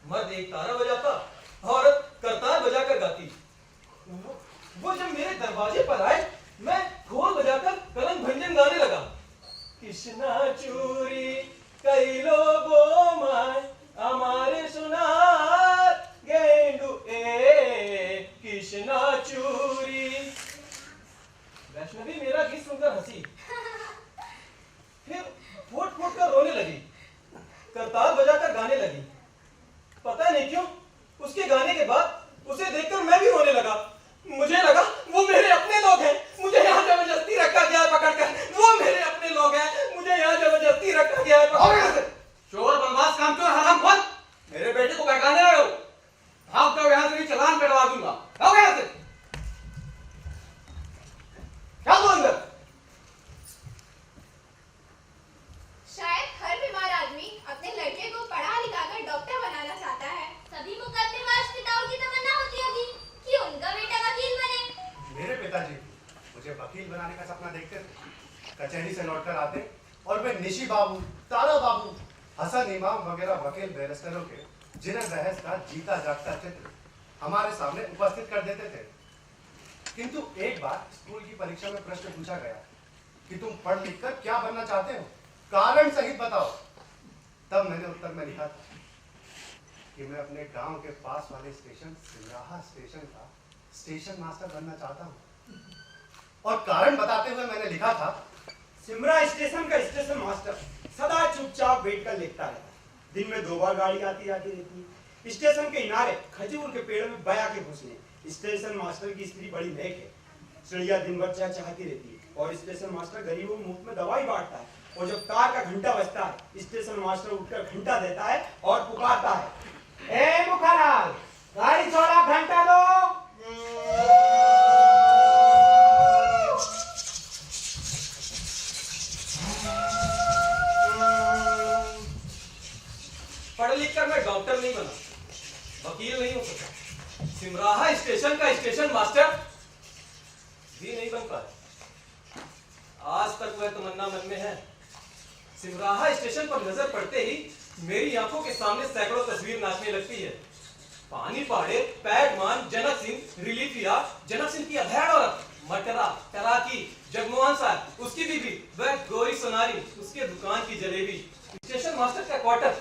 मर्द एक तारा बजाता, औरत करतार बजाकर गाती। वो जब मेरे दरवाजे पर आए, मैं ढोल बजाकर कलंक भंजन गाने लगा। कृष्णा चूरी कई लोगों में हमारे सुनार गेंडू ए कृष्णा चूरी। वैष्णवी मेरा गीत सुनकर हंसी, फिर फूट फूट कर रोने लगी, करताल बजाकर गाने लगी। पता नहीं क्यों उसके गाने के बाद उसे देखकर मैं भी रोने लगा। मुझे लगा वो मेरे अपने लोग हैं, मुझे यहाँ जबरदस्ती रखा गया है पकड़कर। वो मेरे अपने लोग हैं, मुझे यहाँ जबरदस्ती रखा गया है पकड़कर। चोर, बदमाश, कामचोर, हरामखोर, मेरे बेटे को बहकाने आए हो? भाग जाओ यहाँ से, नहीं चालान कटवा दूंगा। आओ यहाँ से। क्या दो अंदर? शायद हर बीमार आदमी अपने लड़के को पढ़ा लिखा कर डॉक्टर बनाना चाहता है। सभी मुकद्दमेबाज पिताओं की तमन्ना होती होगी कि उनका बेटा वकील बने। मेरे पिताजी मुझे वकील बनाने का सपना देखते थे। कचहरी से लौटकर आते और वे निशी बाबू, तारा बाबू, हसन इमाम वगैरह वकील बैरिस्टरों के जिन्हें बहस का जीता जागता चित्र हमारे सामने उपस्थित कर देते थे। किंतु एक बार स्कूल की परीक्षा में प्रश्न पूछा गया कि तुम पढ़ लिखकर क्या बनना चाहते हो, कारण सहित बताओ। तब मैंने उत्तर में लिखा था कि मैं अपने गांव के पास वाले स्टेशन सिंगाहा स्टेशन का स्टेशन मास्टर बनना चाहता हूँ। और कारण बताते हुए मैंने लिखा था, सिमरा स्टेशन का स्टेशन मास्टर सदा चुपचाप बैठकर लिखता रहता। दिन में 2 बार गाड़ी आती जाती रहती है। स्टेशन के किनारे खजूर के पेड़ में बया के घुसने। स्टेशन मास्टर की स्त्री बड़ी नेक है, चिड़िया दिन भर चहचहाती रहती है और स्टेशन मास्टर गरीबों को मुफ्त में दवाई बांटता है। और जब कार का घंटा बजता है, स्टेशन मास्टर उठकर घंटा देता है और पुकारता है, ए मुखलाल, गाड़ी छोड़ा, घंटा दो। पढ़ लिख कर मैं डॉक्टर नहीं बना, वकील नहीं हो सका, सिमराहा स्टेशन का स्टेशन मास्टर भी नहीं बन पाया। आज तक वह तमन्ना मन में है। सिमराहा स्टेशन पर नजर पड़ते ही मेरी आंखों के सामने सैकड़ों तस्वीर नाचने लगती है। पानी पाड़े, पैडमान, जनक सिंह, रिलीफिया, जनक सिंह की अधेड़ औरत, मटरा, तराकी, जगमोहन साहब, उसकी बीवी, वह गोरी सोनारी, उसके दुकान की जलेबी, स्टेशन मास्टर का क्वार्टर,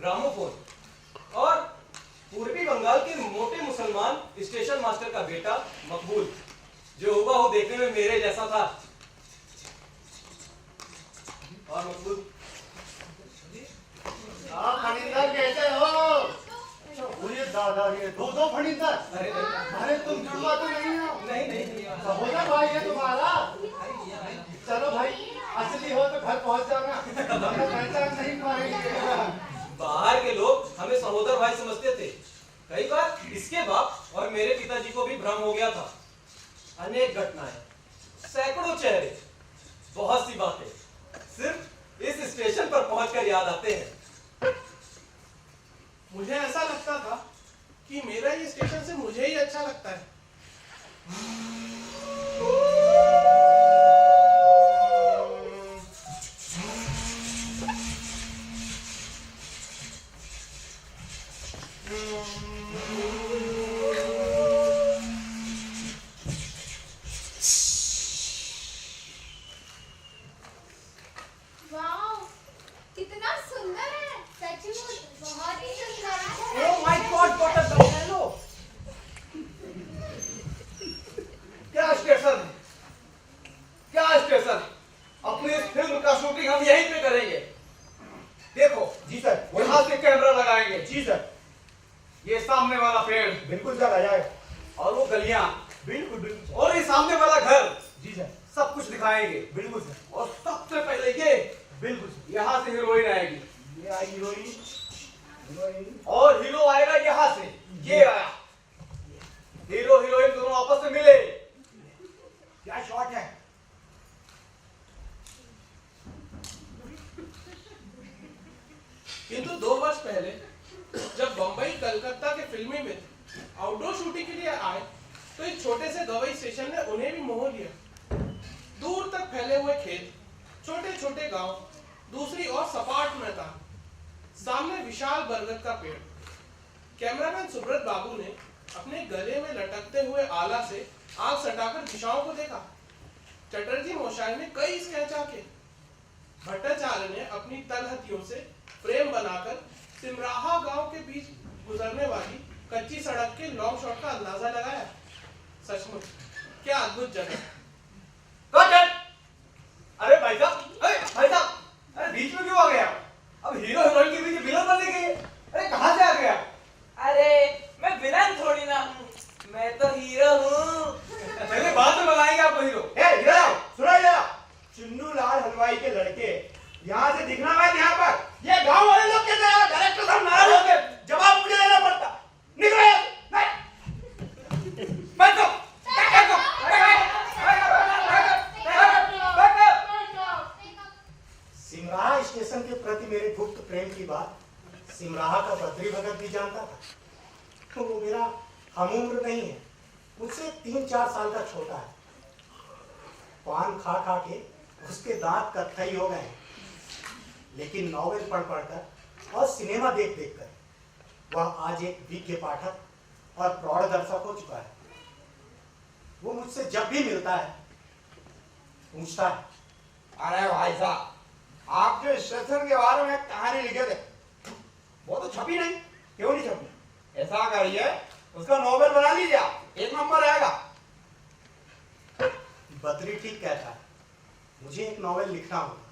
ग्रामोफोन और पूर्वी बंगाल के मोटे मुसलमान स्टेशन मास्टर का बेटा मकबूल, जो हुबहू देखने में मेरे जैसा था। और मकबूल, आप फणिंदर कैसे हो? ये दादा, ये दो फणिंदर। अरे तुम जुड़वा तो नहीं हो? नहीं सहोदर भाई है तुम्हारा। चलो भाई, असली हो तो घर पहुंच जाना, पहचान नहीं पाएंगे। बाहर के लोग हमें सहोदर भाई समझते थे। कई बार इसके बाप और मेरे पिताजी को भी भ्रम हो गया था। अनेक घटनाएं, सैकड़ों चेहरे, बहुत सी बातें सिर्फ इस स्टेशन पर पहुंचकर याद आते हैं। मुझे ऐसा लगता था कि मेरा ये स्टेशन से मुझे ही अच्छा लगता है। वाओ, कितना सुंदर है, सचमुच बहुत ही सुंदर है। Oh my God, what a hello. क्या स्टेशन है, क्या स्टेशन। अपनी इस फिल्म का शूटिंग हम यहीं पे करेंगे। देखो जी सर। यहाँ से कैमरा लगाएंगे। जी सर। ये सामने वाला पेड़, बिल्कुल सर, आ जाएगा। और वो गलियां, बिल्कुल बिल्कुल। और ये सामने वाला घर, जी सर। सब कुछ दिखाएंगे। बिल्कुल सर। और सबसे पहले ये, बिल्कुल सर। यहाँ से हीरोइन आएगी, ये आई हीरोइन। और हीरो आएगा यहाँ से। ये आया, हीरो हीरोइन दोनों आपस में मिले। क्या शॉट है। किंतु 2 वर्ष पहले जब बंबई कलकत्ता के फिल्मी में आउटडोर शूटिंग के लिए आए तो एक छोटे से गवई स्टेशन ने उन्हें भी मोह लिया। दूर तक फैले हुए खेत, छोटे छोटे गांव, दूसरी ओर सपाट मैदान, सामने विशाल बरगद का पेड़। कैमरामैन सुब्रत बाबू ने अपने गले में लटकते हुए आला से आग सटाकर दिशाओं को देखा। चटर्जी मौशाई ने कई स्केच आंके। भट्टाचार्य ने अपनी तलहथियों से फ्रेम बनाकर सिमराहा गांव के बीच गुजरने वाली कच्ची सड़क के लॉन्ग शॉट का अंदाजा लगाया। सचमुच क्या अद्भुत जगह। अरे भाई साहब, अरे बीच में क्यों आ गया? अब हीरो हीरोइन के बीच विलन बनने के, अरे कहाँ से आ गया? अरे मैं विलन थोड़ी ना हूँ, मैं तो हीरो हूँ। पहले बाद में बनाएंगे आपको हीरो। सुना जा, चुन्नू लाल हलवाई के लड़के यहाँ से दिखना मत। यहाँ पर ये गांव वाले लोग कैसे आए? डायरेक्टर साहब नाराज हो गए, जवाब मुझे देना पड़ता। निकलो यहाँ से। बैठो। सिमराहा स्टेशन के प्रति मेरे गुप्त प्रेम की बात सिमराहा का बद्री भगत भी जानता था। तो वो मेरा हमउम्र नहीं है, मुझसे 3-4 साल का छोटा है। पान खा खा के उसके दांत कत्थई हो गए, लेकिन नॉवेल पढ़ पढ़कर और सिनेमा देख देख कर वह आज एक विज्ञ पाठक और प्रौढ़ दर्शक हो चुका है। वो मुझसे जब भी मिलता है पूछता है, अरे भाई साहब, आप जो स्टेशन के बारे में कहानी लिखे थे वो तो छपी नहीं, क्यों नहीं छपी? ऐसा करिए, उसका नोवेल बना लीजिए, आप 1 नंबर आएगा। बद्री ठीक कहता है, मुझे एक नॉवेल लिखना होगा।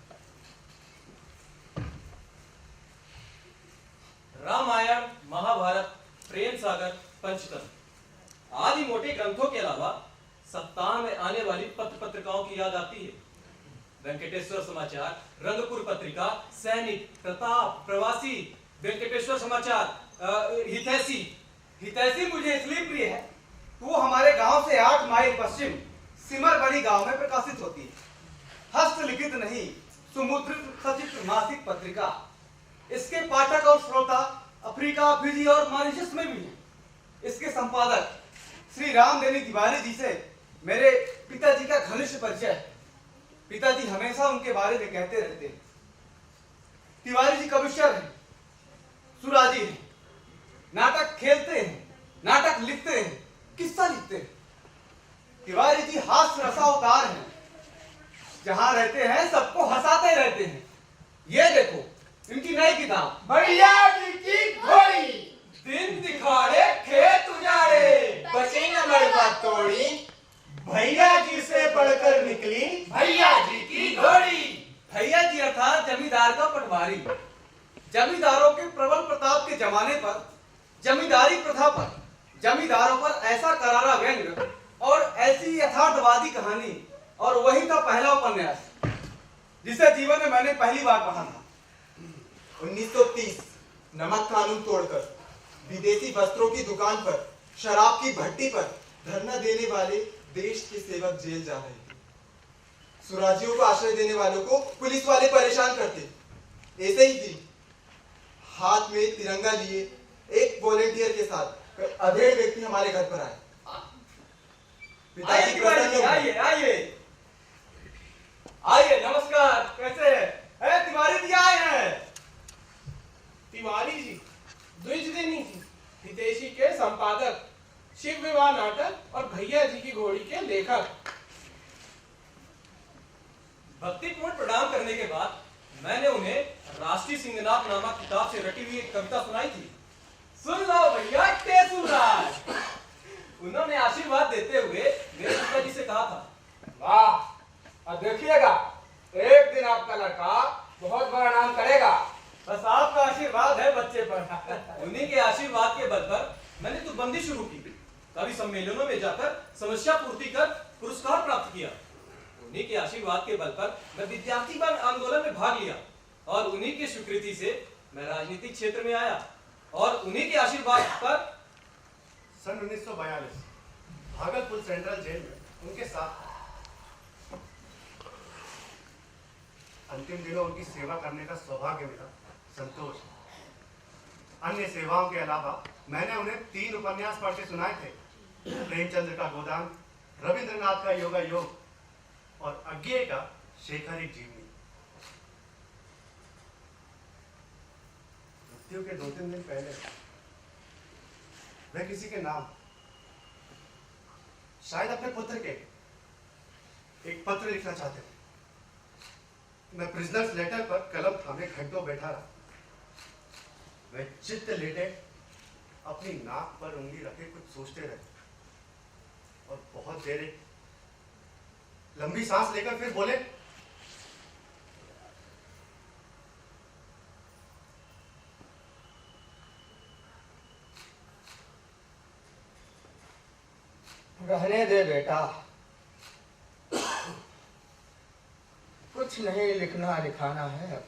रामायण, महाभारत, प्रेम सागर, पंचतंत्र आदि मोटे ग्रंथों के अलावा सप्ताह में आने वाली पत्र पत्रिकाओं की याद आती है। वेंकटेश्वर समाचार, रंगपुर पत्रिका, सैनिक, प्रताप, प्रवासी, वेंकटेश्वर समाचार, हितैषी। हितैषी मुझे इसलिए प्रिय है, वो हमारे गांव से 8 माइल पश्चिम सिमरबड़ी गांव में प्रकाशित होती है। हस्तलिखित नहीं, सुमुद्रित सचित्र मासिक पत्रिका। इसके पाठक और श्रोता अफ्रीका, फिजी और मॉरिशस में भी हैं। इसके संपादक श्री रामदेनी तिवारी जी से मेरे पिताजी का घनिष्ठ परिचय है। पिताजी हमेशा उनके बारे में कहते रहते हैं। तिवारी जी कविश्वर हैं, सुराजी हैं, नाटक खेलते हैं, नाटक लिखते हैं, किस्सा लिखते हैं। तिवारी जी हास्य रसावतार हैं, जहां रहते हैं सबको हंसाते रहते हैं। ये देखो इनकी नई किताब, भैया जी की घोड़ी। दिन दिखाड़े खेत उजाड़े, बची न लड़का तोड़ी, भैया जी से बढ़कर निकली भैया जी की घोड़ी। भैया जी अर्थात जमींदार का पटवारी। जमींदारों के प्रबल प्रताप के जमाने पर, जमींदारी प्रथा पर, जमींदारों पर ऐसा करारा व्यंग्य और ऐसी यथार्थवादी कहानी, और वही था पहला उपन्यास जिसे जीवन में मैंने पहली बार पढ़ा था। 1930 नमक कानून तोड़कर विदेशी वस्त्रों की दुकान पर, शराब की भट्टी पर धरना देने वाले देश के सेवक जेल जा रहे थे। सुराजियों को आश्रय देने वालों को पुलिस वाले परेशान करते। ऐसे ही दिन हाथ में तिरंगा लिए एक वॉलेंटियर के साथ अधेड़ व्यक्ति हमारे घर पर आए। पिताजी प्रसन्न हुए। आइए आइए आइए, नमस्कार, कैसे है? तिवारी जी आए हैं। तिवारी जी द्विजदिनी जी, हितैषी के संपादक, शिव विवाह नाटक और भैया जी की घोड़ी के लेखक। भक्तिपूर्ण प्रणाम करने के बाद मैंने उन्हें राष्ट्रीय सिंहनाथ नामक किताब से रटी हुई एक कविता सुनाई थी। सुन लो भैया केसुराज। उन्होंने आशीर्वाद देते हुए मेरे पिताजी से कहा था, वाह, अब देखिएगा एक दिन आपका लड़का बहुत बड़ा नाम करेगा। बस आपका आशीर्वाद है बच्चे पर। उन्हीं के आशीर्वाद के बल पर मैंने तुकबंदी शुरू की। कवि सम्मेलनों में जाकर समस्या पूर्ति कर पुरस्कार प्राप्त किया। उन्हीं के आशीर्वाद के बल पर मैं विद्यार्थी आंदोलन में भाग लिया और उन्हीं की स्वीकृति से मैं राजनीतिक क्षेत्र में आया और उन्हीं के आशीर्वाद पर सन 1942 भागलपुर सेंट्रल जेल में उनके साथ अंतिम दिनों उनकी सेवा करने का सौभाग्य मिला। संतोष। अन्य सेवाओं के अलावा मैंने उन्हें 3 उपन्यास पढ़ के सुनाए थे। प्रेमचंद्र का गोदान, रविंद्रनाथ का योगा योग और अज्ञेय का शेखर एक जीवनी। मृत्यु के 2-3 दिन पहले वह किसी के नाम, शायद अपने पुत्र के, एक पत्र लिखना चाहते थे। मैं प्रिजनर्स लेटर पर कलम थामे घंटों बैठा रहा। वह चित्त लेटे अपनी नाक पर उंगली रखे कुछ सोचते रहे और बहुत देर एक लंबी सांस लेकर फिर बोले, रहने दे बेटा, कुछ नहीं लिखना लिखाना है।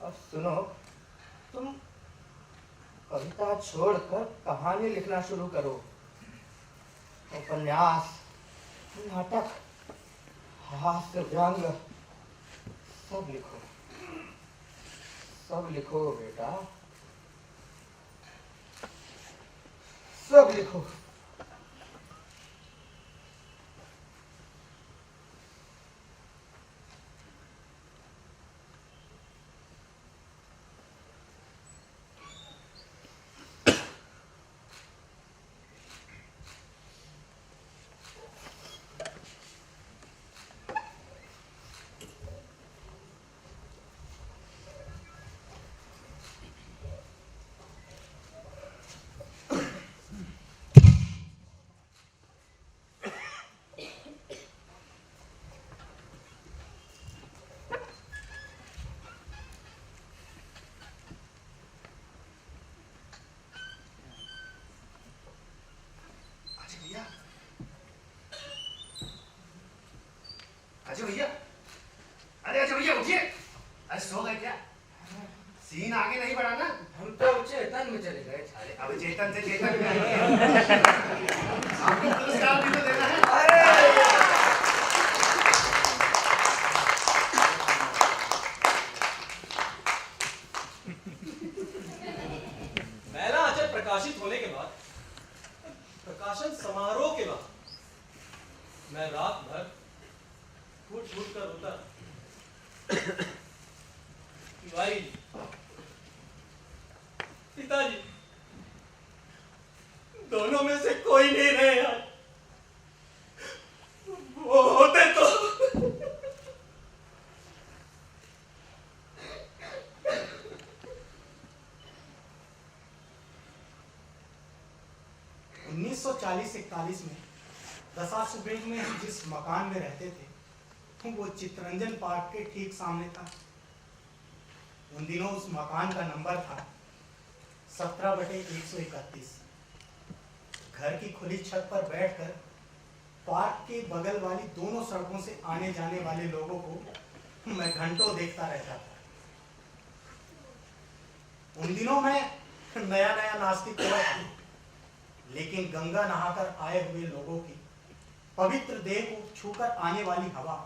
अब सुनो, तुम कविता छोड़कर कहानी लिखना शुरू करो। उपन्यास, नाटक, हास्य व्यंग सब लिखो, सब लिखो बेटा, सब लिखो। आपको पुरस्कार भी तो देना है। मैला आंचल प्रकाशित होने के बाद, प्रकाशन समारोह के बाद, मैं रात भर फूट फूट कर रोता कि भाई पिताजी दोनों में से कोई नहीं रहे यार, वो होते तो। 1940-41 में दशा सुबेग में हम जिस मकान में रहते थे वो चित्तरंजन पार्क के ठीक सामने था। उन दिनों उस मकान का नंबर था 17/131। घर की खुली छत पर बैठकर पार्क के बगल वाली दोनों सड़कों से आने जाने वाले लोगों को मैं घंटों देखता रहता था। उन दिनों मैं नया नया नास्तिक हुआ था, लेकिन गंगा नहाकर आए हुए लोगों की पवित्र देह को छूकर आने वाली हवा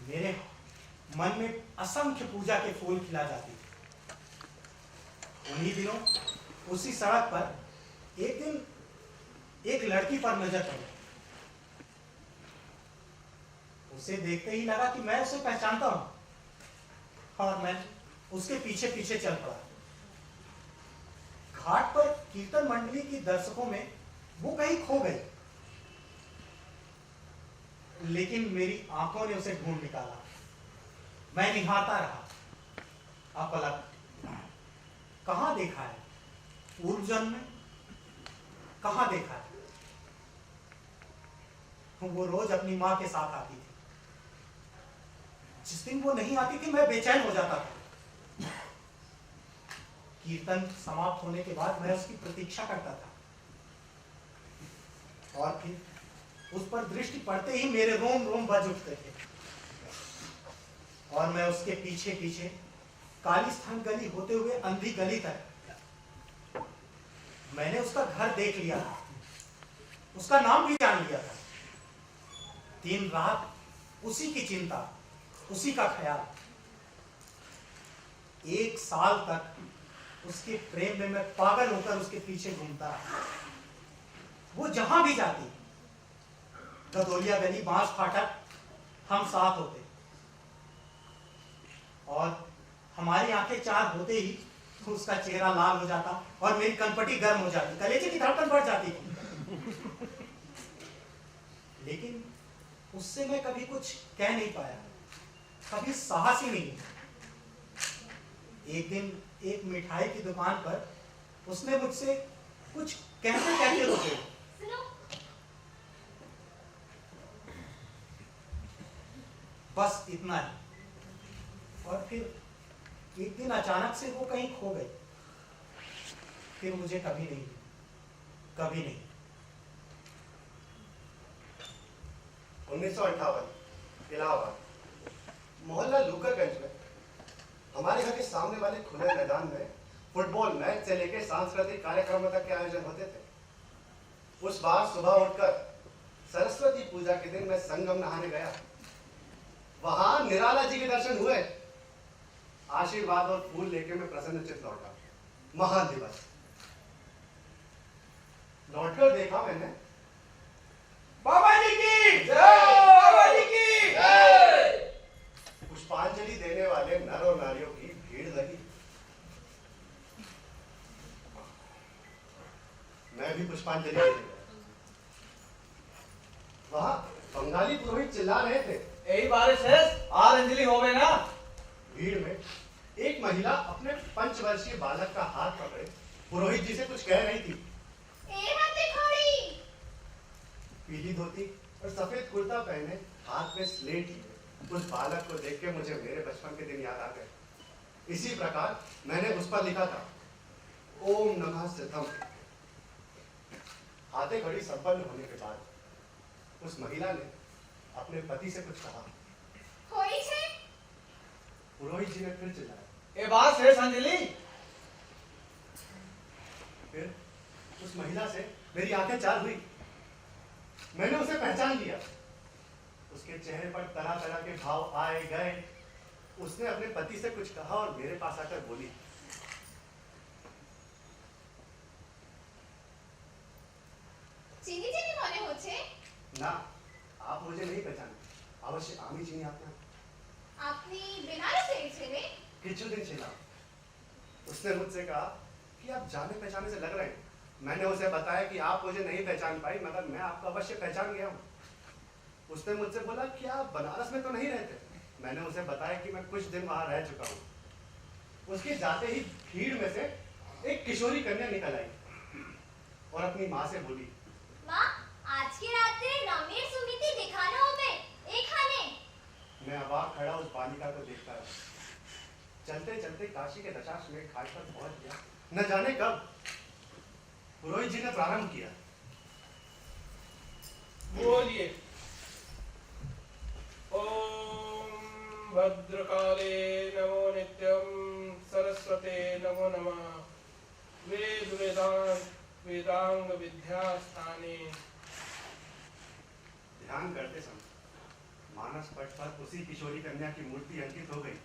मेरे मन में असंख्य पूजा के फूल खिला जाती थी। उन्हीं दिनों उसी सड़क पर एक दिन एक लड़की पर नजर पड़ी। उसे देखते ही लगा कि मैं उसे पहचानता हूं और मैं उसके पीछे पीछे चल पड़ा। घाट पर कीर्तन मंडली की दर्शकों में वो कहीं खो गई, लेकिन मेरी आंखों ने उसे ढूंढ निकाला। मैं निहारता रहा, अपलक। कहां देखा है? पूर्व जन्म में कहां देखा है? वो रोज अपनी मां के साथ आती थी। जिस दिन वो नहीं आती थी मैं बेचैन हो जाता था। कीर्तन समाप्त होने के बाद मैं उसकी प्रतीक्षा करता था और फिर उस पर दृष्टि पड़ते ही मेरे रोम रोम बज उठते थे और मैं उसके पीछे पीछे कालीस्थान गली होते हुए अंधी गली तक। मैंने उसका घर देख लिया था, उसका नाम भी जान लिया था। दिन रात उसी की चिंता, उसी का ख्याल। 1 साल तक उसके प्रेम में मैं पागल होकर उसके पीछे घूमता रहा। वो जहां भी जाती, गदोलिया गली, बांस फाटक, हम साथ होते और हमारी आंखें चार होते ही उसका चेहरा लाल हो जाता और मेरी कनपटी गर्म हो जाती, कलेजे की धड़कन बढ़ जाती थी। लेकिन उससे मैं कभी कुछ कह नहीं पाया, कभी साहस ही नहीं। एक दिन एक मिठाई की दुकान पर उसने मुझसे कुछ कहते कहते रुके। बस इतना ही। और फिर एक दिन अचानक से वो कहीं खो गई। फिर मुझे कभी नहीं, कभी नहीं। 1958 इलाहाबाद, मोहल्ला लूकरगंज में हमारे घर के सामने वाले खुले मैदान में फुटबॉल मैच से लेकर सांस्कृतिक कार्यक्रमों तक के आयोजन होते थे। उस बार सुबह उठकर सरस्वती पूजा के दिन मैं संगम नहाने गया। वहां निराला जी के दर्शन हुए। आशीर्वाद और फूल लेके मैं प्रसन्नचित्त लौटा। महान दिवस। लौटकर देखा मैंने, बाबा जी की जय, बाबा जी की जय। पुष्पांजलि देने वाले नर और नारियों की भीड़ लगी। मैं भी पुष्पांजलि देने गया। वहां बंगाली पुरोहित चिल्ला रहे थे, यही बारिश है, आर अंजलि हो गए ना। भीड़ में एक महिला अपने 5 वर्षीय बालक का हाथ पकड़े पुरोहित जी से कुछ कह रही थी। पीली धोती और सफेद कुर्ता पहने, हाथ में स्लेट लिए उस बालक को देख के मुझे मेरे बचपन के दिन याद आ गए। इसी प्रकार मैंने उस पर लिखा था, ओम नमः सिद्धम। हाथे घड़ी संपन्न होने के बाद उस महिला ने अपने पति से कुछ कहा। पुरोहित जी ने फिर चिल्लाया, ये बात शेष अंजलि। फिर उस महिला से मेरी आंखें चार हुई। मैंने उसे पहचान लिया। उसके चेहरे पर तरह तरह के भाव आए गए। उसने अपने पति से कुछ कहा और मेरे पास आकर बोली, চিনি চিনি মনে হচ্ছে। ना, आप मुझे नहीं पहचानते। अवश्य आमी चिनी आपने। আপনি বেনারসের ছেলে? किछु दिन छिला। उसने मुझसे कहा कि आप जाने पहचाने से लग रहे हैं। मैंने उसे बताया कि आप मुझे नहीं पहचान पाई, मगर मैं आपको अवश्य पहचान गया हूँ। उसने मुझसे बोला कि आप बनारस में तो नहीं रहते। मैंने उसे बताया कि मैं कुछ दिन वहाँ रह चुका हूँ। उसके जाते ही भीड़ में से एक किशोरी कन्या निकल आई और अपनी माँ से बोली, মা, আজকে রাতে রমেশ সুমিতি দেখানো হবে এখানে। मैं अबाक खड़ा उस बालिका को देखता रहा। चलते चलते काशी के दशाश्वमेध घाट पर पहुंच गया। न जाने कब पुरोहित जी ने प्रारंभ किया। बोलिए। ओम भद्रकाले नमो नित्यं सरस्वते नमो नमः। वेद वेदांत वेदांग विद्यास्थाने। ध्यान करते समय मानस पट पर उसी किशोरी कन्या की मूर्ति अंकित हो गई।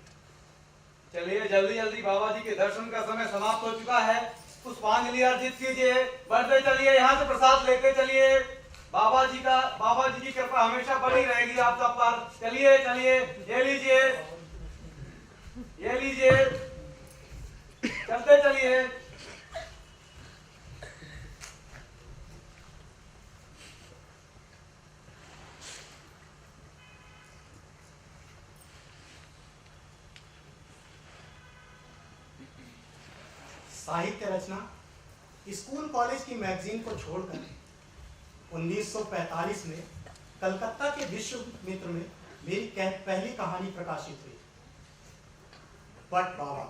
चलिए जल्दी जल्दी बाबा जी के दर्शन का समय समाप्त हो चुका है। पुष्पांजलि अर्जित कीजिए, बढ़ते चलिए, यहाँ से प्रसाद लेते चलिए। बाबा जी की कृपा हमेशा बनी रहेगी आप सब पर। चलिए चलिए, ये लीजिए, ये लीजिए, चलते चलिए। साहित्य रचना स्कूल कॉलेज की मैगजीन को छोड़कर 1945 में कलकत्ता के विश्वामित्र में मेरी पहली कहानी प्रकाशित हुई, बट बाबा।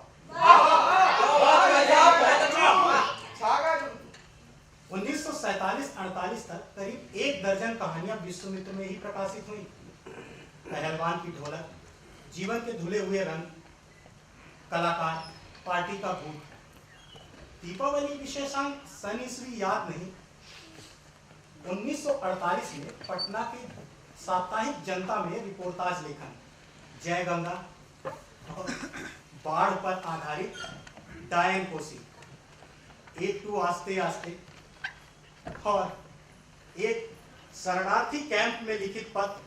1947-48 तक करीब 1 दर्जन कहानियां विश्वामित्र में ही प्रकाशित हुई। पहलवान की ढोलक, जीवन के धुले हुए रंग, कलाकार, पार्टी का भूत। दीपावली विशेषांक सन ईस्वी याद नहीं। 1948 में पटना के साप्ताहिक जनता में रिपोर्टाज लेखन, जय गंगा और बाढ़ पर आधारित डायन कोसी, एक टू आस्ते आस्ते और एक शरणार्थी कैंप में लिखित पत्र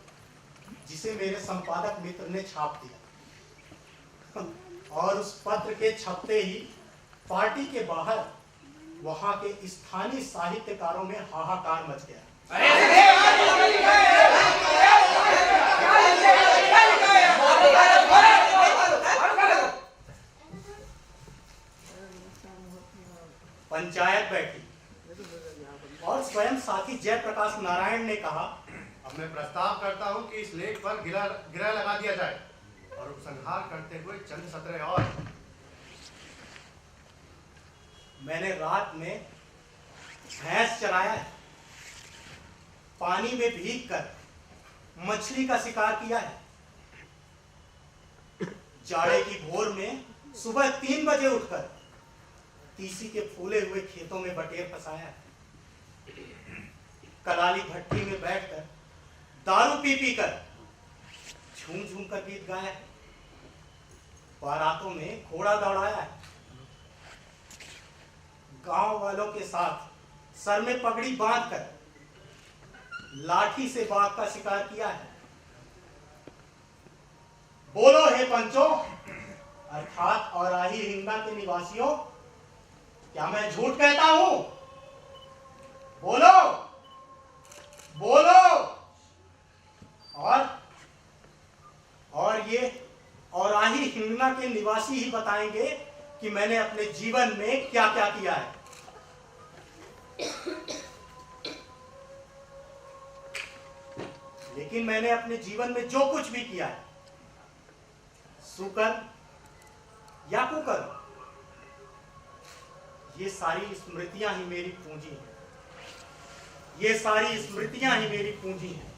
जिसे मेरे संपादक मित्र ने छाप दिया। और उस पत्र के छपते ही पार्टी के बाहर वहां के स्थानीय साहित्यकारों में हाहाकार मच गया। पंचायत बैठी और स्वयं साथी जयप्रकाश नारायण ने कहा, अब मैं प्रस्ताव करता हूं कि इस लेख पर गिरा लगा दिया जाए और उपसंहार करते हुए चंद सत्र और। मैंने रात में भैंस चराया है, पानी में भीग कर मछली का शिकार किया है, जाड़े की भोर में सुबह 3 बजे उठकर तीसी के फूले हुए खेतों में बटेर फंसाया है, कलाली भट्टी में बैठकर दारू पी पी कर झूम झूम कर गीत गाया है, बारातों में घोड़ा दौड़ाया है, गांव वालों के साथ सर में पगड़ी बांधकर लाठी से बाघ का शिकार किया है। बोलो हे पंचों अर्थात औराही हिंगना के निवासियों, क्या मैं झूठ कहता हूं? बोलो बोलो। और ये औराही हिंगना के निवासी ही बताएंगे कि मैंने अपने जीवन में क्या क्या किया है। लेकिन मैंने अपने जीवन में जो कुछ भी किया है, सुकर या कुकर, ये सारी स्मृतियां ही मेरी पूंजी हैं। ये सारी स्मृतियां ही मेरी पूंजी हैं।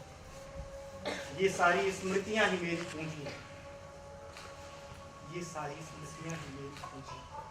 ये सारी स्मृतियां ही मेरी पूंजी हैं। ये सारी स्मृतियां ही मेरी पूंजी हैं।